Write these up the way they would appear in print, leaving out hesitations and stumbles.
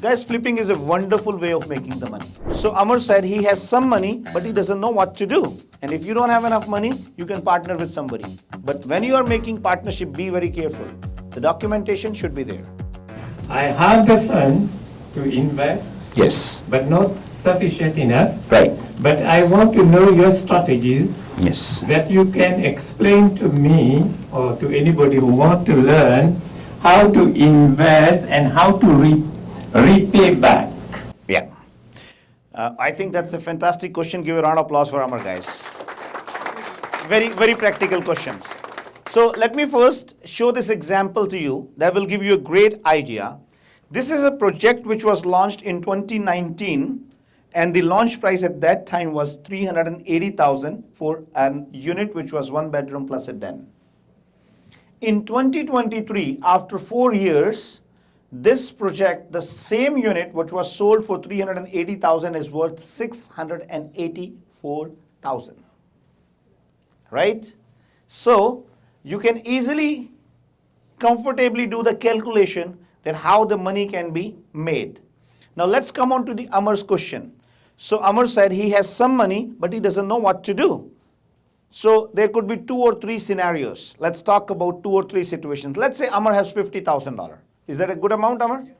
Guys, flipping is a wonderful way of making the money. So Amar said he has some money, but he doesn't know what to do. And if you don't have enough money, you can partner with somebody. But when you are making partnership, be very careful. The documentation should be there. I have the fund to invest, Yes. but not sufficient enough. Right. But I want to know your strategies Yes. that you can explain to me or to anybody who want to learn how to invest and how to repay back. Yeah. I think that's a fantastic question. Give a round of applause for Amar, guys. Very, very practical questions. So let me first show this example to you that will give you a great idea. This is a project which was launched in 2019, and the launch price at that time was 380,000 for an unit which was 1 bedroom plus a den. In 2023, after 4 years, this project, the same unit which was sold for 380,000 is worth 684,000. Right? So you can easily, comfortably do the calculation that how the money can be made. Now let's come on to the Amar's question. So Amar said he has some money, but he doesn't know what to do. So there could be 2 or 3 scenarios. Let's talk about 2 or 3 situations. Let's say Amar has $50,000. Is that a good amount, Amar? Yeah.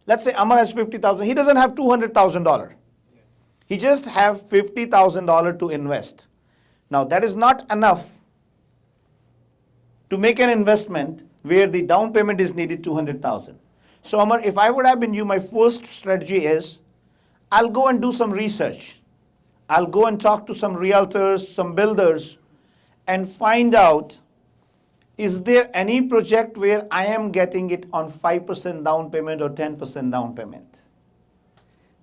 Let's say Amar has $50,000. He doesn't have $200,000. Yeah. He just have $50,000 to invest. Now that is not enough to make an investment where the down payment is needed $200,000. So Amar, if I would have been you, my first strategy is I'll go and do some research. I'll go and talk to some realtors, some builders, and find out, is there any project where I am getting it on 5% down payment or 10% down payment?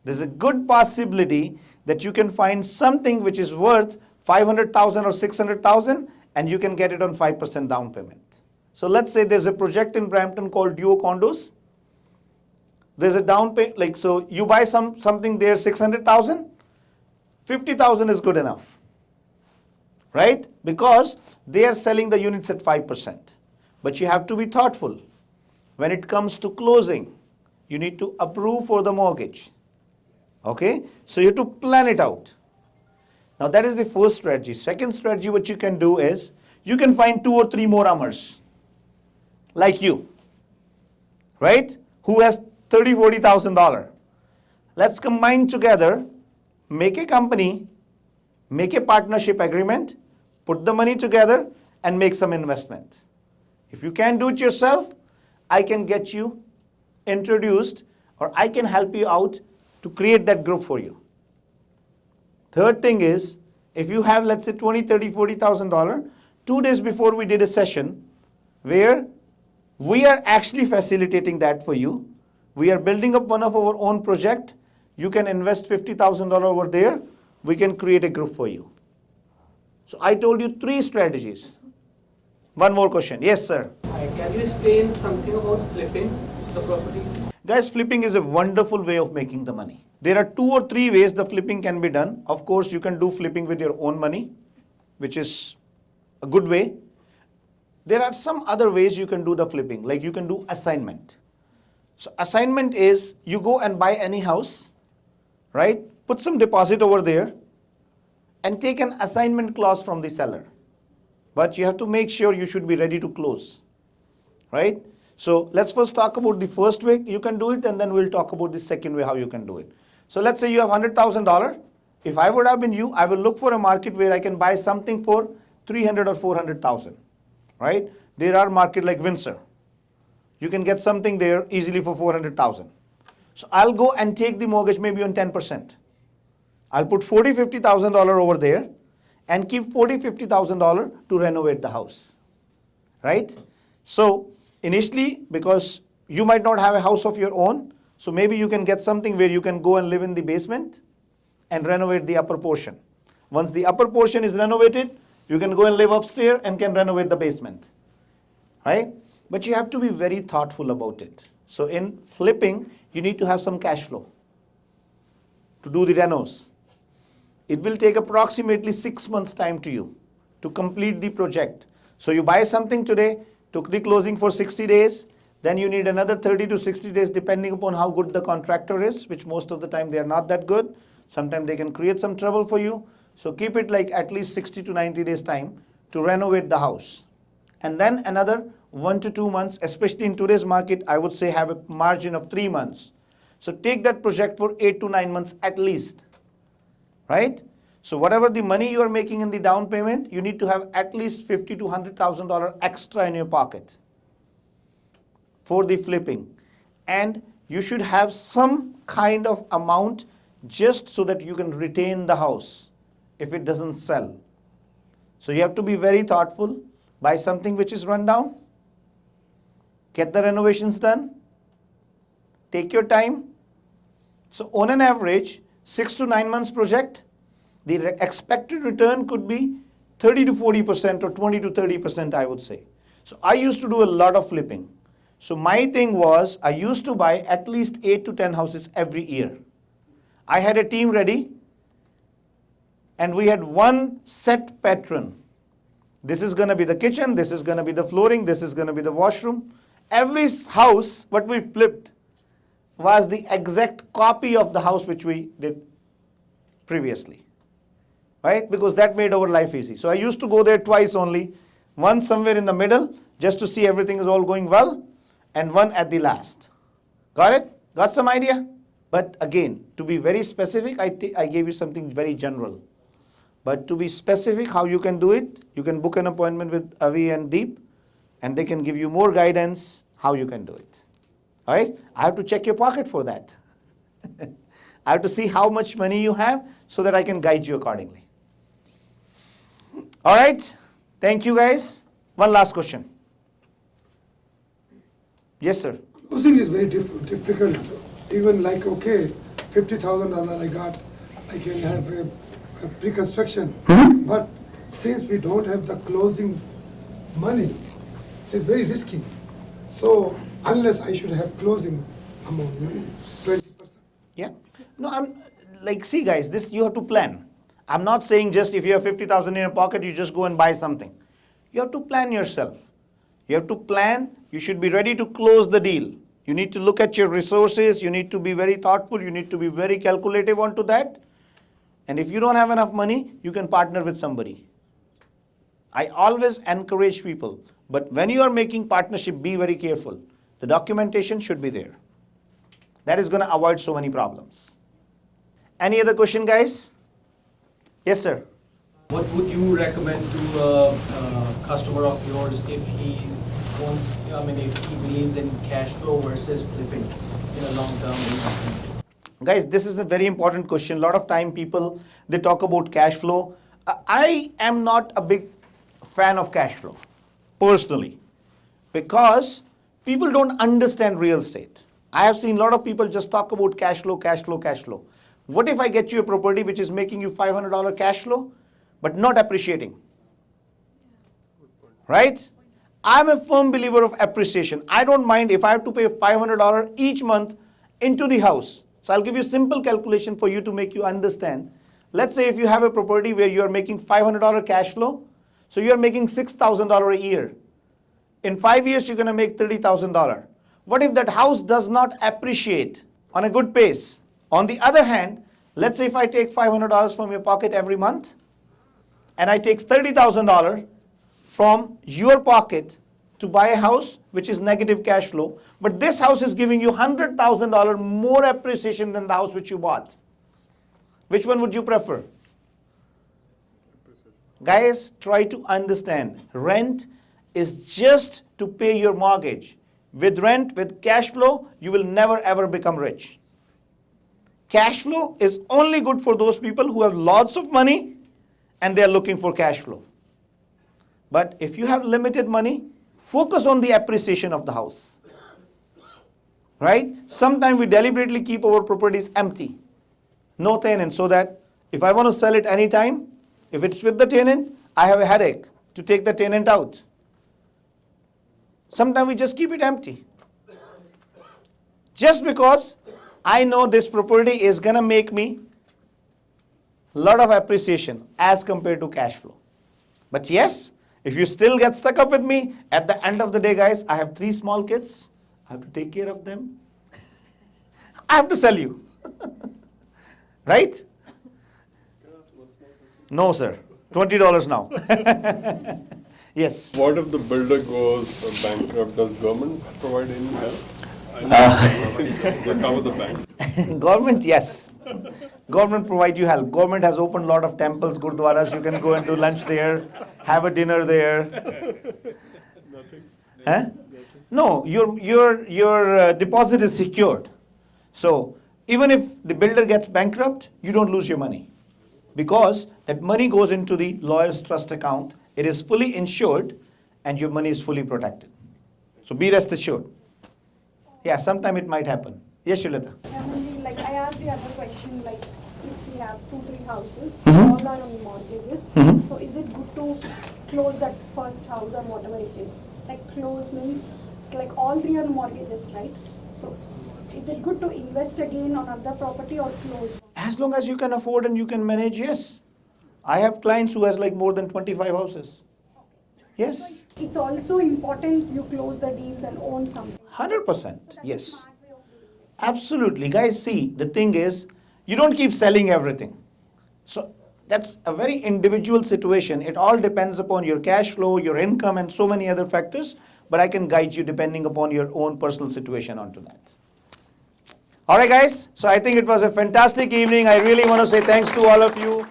There's a good possibility that you can find something which is worth 500,000 or 600,000 and you can get it on 5% down payment. So let's say there's a project in Brampton called Duo Condos. There's a down payment, like, so you buy something there 600,000, 50,000 is good enough, right? Because they are selling the units at 5%. But you have to be thoughtful. When it comes to closing, you need to approve for the mortgage. Okay? So you have to plan it out. Now that is the first strategy. Second strategy, what you can do is, you can find 2 or 3 more Amars, like you, right? Who has $30,000, $40,000. Let's combine together, make a company, make a partnership agreement, put the money together and make some investment. If you can't do it yourself, I can get you introduced or I can help you out to create that group for you. Third thing is, if you have, let's say, $20,000, $30,000, $40,000, 2 days before we did a session where we are actually facilitating that for you. We are building up one of our own project. You can invest $50,000 over there. We can create a group for you. So I told you 3 strategies. One more question. Yes, sir. Can you explain something about flipping the properties? Guys, flipping is a wonderful way of making the money. There are 2 or 3 ways the flipping can be done. Of course, you can do flipping with your own money, which is a good way. There are some other ways you can do the flipping, like you can do assignment. So assignment is you go and buy any house, right? Put some deposit over there and take an assignment clause from the seller. But you have to make sure you should be ready to close, right? So let's first talk about the first way you can do it, and then we'll talk about the second way how you can do it. So let's say you have $100,000. If I would have been you, I will look for a market where I can buy something for 300 or 400,000, right? There are markets like Windsor. You can get something there easily for 400,000. So I'll go and take the mortgage maybe on 10%. I'll put $40,000, $50,000 over there and keep $40,000, $50,000 to renovate the house, right? So initially, because you might not have a house of your own, so maybe you can get something where you can go and live in the basement and renovate the upper portion. Once the upper portion is renovated, you can go and live upstairs and can renovate the basement, right? But you have to be very thoughtful about it. So in flipping, you need to have some cash flow to do the renos. It will take approximately 6 months time to you to complete the project. So you buy something today, took the closing for 60 days, Then you need another 30 to 60 days depending upon how good the contractor is, which most of the time they are not that good. Sometimes they can create some trouble for you. So keep it like at least 60 to 90 days time to renovate the house. And then another 1 to 2 months, especially in today's market, I would say have a margin of 3 months. So take that project for 8 to 9 months at least, right? So whatever the money you are making in the down payment, you need to have at least $50,000 to $100,000 extra in your pocket for the flipping. And you should have some kind of amount just so that you can retain the house if it doesn't sell. So you have to be very thoughtful, buy something which is run down, get the renovations done, take your time. So on an average, 6 to 9 months project, the expected return could be 30 to 40% or 20 to 30%, I would say. So I used to do a lot of flipping. So my thing was, I used to buy at least 8 to 10 houses every year. I had a team ready, and we had one set pattern. This is going to be the kitchen, this is going to be the flooring, this is going to be the washroom. Every house, what we flipped, was the exact copy of the house which we did previously, right? Because that made our life easy. So I used to go there twice only, one somewhere in the middle, just to see everything is all going well, and one at the last. Got it? Got some idea? But again, to be very specific, I gave you something very general. But to be specific how you can do it, you can book an appointment with Avi and Deep, and they can give you more guidance how you can do it. All right? I have to check your pocket for that. I have to see how much money you have so that I can guide you accordingly. All right? Thank you guys. One last question. Yes, sir. Closing is very difficult. Even like, okay, $50,000 I got, I can have a pre-construction. But since we don't have the closing money, it's very risky. So unless I should have closing amount, 20%. Yeah. No, I'm like, see guys, this you have to plan. I'm not saying just if you have 50,000 in your pocket, you just go and buy something. You have to plan yourself. You have to plan. You should be ready to close the deal. You need to look at your resources. You need to be very thoughtful. You need to be very calculative onto that. And if you don't have enough money, you can partner with somebody. I always encourage people, but when you are making partnership, be very careful. The documentation should be there. That is going to avoid so many problems. Any other question, guys? Yes, sir. What would you recommend to a customer of yours if he if he believes in cash flow versus flipping in a long-term investment? Guys, this is a very important question. A lot of time people, they talk about cash flow. I am not a big fan of cash flow, personally, because people don't understand real estate. I have seen a lot of people just talk about cash flow, cash flow, cash flow. What if I get you a property which is making you $500 cash flow, but not appreciating? Right? I'm a firm believer of appreciation. I don't mind if I have to pay $500 each month into the house. So I'll give you a simple calculation for you to make you understand. Let's say if you have a property where you are making $500 cash flow, so you are making $6,000 a year. In 5 years, you're going to make $30,000. What if that house does not appreciate on a good pace? On the other hand, let's say if I take $500 from your pocket every month, and I take $30,000 from your pocket to buy a house which is negative cash flow, but this house is giving you $100,000 more appreciation than the house which you bought. Which one would you prefer? Guys, try to understand. Rent is just to pay your mortgage. With rent, with cash flow, you will never ever become rich. Cash flow is only good for those people who have lots of money and they are looking for cash flow. But if you have limited money, focus on the appreciation of the house. Right? Sometimes we deliberately keep our properties empty. No tenant, so that if I want to sell it anytime, if it's with the tenant, I have a headache to take the tenant out. Sometimes we just keep it empty. Just because I know this property is going to make me a lot of appreciation as compared to cash flow. But yes, if you still get stuck up with me, at the end of the day, guys, I have 3 small kids. I have to take care of them. I have to sell you. Right? No, sir. $20 now. Yes. What if the builder goes bankrupt? Does government provide any help? They cover the bank. Government, yes. Government provide you help. Government has opened a lot of temples, gurdwaras. You can go and do lunch there, have a dinner there. Nothing. Huh? No, your deposit is secured. So even if the builder gets bankrupt, you don't lose your money, because that money goes into the lawyer's trust account. It is fully insured, and your money is fully protected. So be rest assured. Yeah, sometime it might happen. Yes, Shilata. Like I asked the other question, like if we have 2-3 houses, Mhm. all are on mortgages, Mhm. so is it good to close that first house or whatever it is? Like close means like all 3 are mortgages, right? So is it good to invest again on another property or close? As long as you can afford and you can manage, yes. I have clients who has like more than 25 houses. Yes, It's also important you close the deals and own something. 100%. So that's a Yes. smart way of doing it. Absolutely. Guys, see, the thing is, you don't keep selling everything. So that's a very individual situation. It all depends upon your cash flow, your income, and so many other factors. But I can guide you depending upon your own personal situation onto that. All right, guys. So I think it was a fantastic evening. I really want to say thanks to all of you.